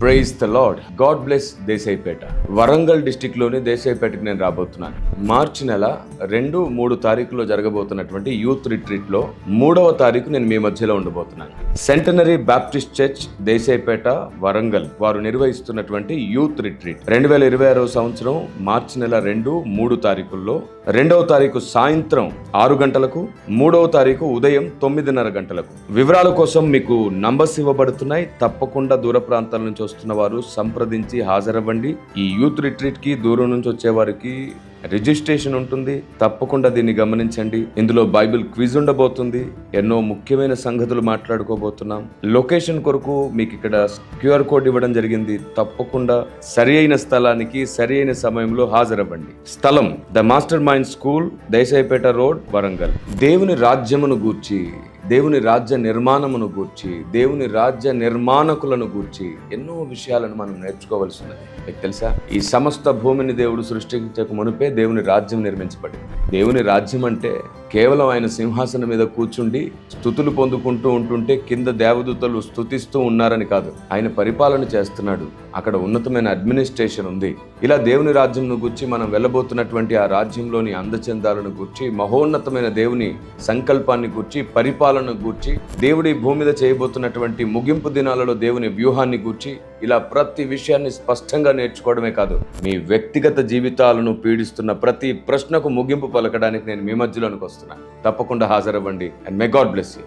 Praise the lord. God bless Desaipet. Warangal district లోని దేశాయిపేటకి నేను రాబోతున్నాను. మార్చి నెల 2-3 తారీఖులో జరగబోతున్నటువంటి యూత్ రిట్రీట్ లో 3వ తారీఖు నేను మీ మధ్యలో ఉండబోతున్నాను. Centenary Baptist church Desaipet Warangal వారు నిర్వహిస్తున్నటువంటి యూత్ రిట్రీట్ 2026 సంవత్సరం మార్చి నెల 2-3 తారీఖుల్లో 2వ తారీఖు సాయంత్రం 6 గంటలకు, 3వ తారీఖు ఉదయం 9:30 గంటలకు. వివరాల కోసం మీకు నంబర్స్ ఇవ్వబడుతున్నాయి. తప్పకుండా దూర ప్రాంతాల నుంచి వస్తున్న వారు సంప్రదించి హాజరవ్వండి. ఈ యూత్ రిట్రీట్ కి దూరం నుంచి వచ్చే వారికి రిజిస్ట్రేషన్ ఉంటుంది. తప్పకుండా దీన్ని గమనించండి. ఇందులో బైబిల్ క్విజ్ ఉండబోతుంది. ఎన్నో ముఖ్యమైన సంగతులు మాట్లాడుకోబోతున్నాం. లొకేషన్ కొరకు మీకు ఇక్కడ QR కోడ్ ఇవ్వడం జరిగింది. తప్పకుండా సరి అయిన స్థలానికి సరి అయిన సమయంలో హాజరవ్వండి. స్థలం the master mind school, Desaipet road, Warangal. దేవుని రాజ్యమును గూర్చి, దేవుని రాజ్య నిర్మాణమును గూర్చి, దేవుని రాజ్య నిర్మాణకులను గూర్చి ఎన్నో విషయాలను మనం నేర్చుకోవాల్సి ఉన్నది. మీకు తెలుసా, ఈ సమస్త భూమిని దేవుడు సృష్టించక మునిపే దేవుని రాజ్యం నిర్మించబడింది. దేవుని రాజ్యం అంటే కేవలం ఆయన సింహాసనం మీద కూర్చుండి స్తుతులు పొందుకుంటూ ఉంటుంటే కింద దేవదూతలు స్తుతిస్తూ ఉన్నారని కాదు. ఆయన పరిపాలన చేస్తున్నాడు. అక్కడ ఉన్నతమైన అడ్మినిస్ట్రేషన్ ఉంది. ఇలా దేవుని రాజ్యంను గూర్చి మనం వెళ్ళబోతున్నటువంటి ఆ రాజ్యంలోని అందచందాలను గూర్చి, మహోన్నతమైన దేవుని సంకల్పాన్ని గూర్చి, పరిపాలన గూర్చి, దేవుడి భూమి మీద చేయబోతున్నటువంటి ముగింపు దినాలలో దేవుని వ్యూహాన్ని గూర్చి, ఇలా ప్రతి విషయాన్ని స్పష్టంగా నేర్చుకోవడమే కాదు, మీ వ్యక్తిగత జీవితాలను పీడిస్తున్న ప్రతి ప్రశ్నకు ముగింపు పలకడానికి నేను మీ మధ్యలోనికి వస్తున్నాను. తప్పకుండా హాజరవ్వండి. And may god bless you.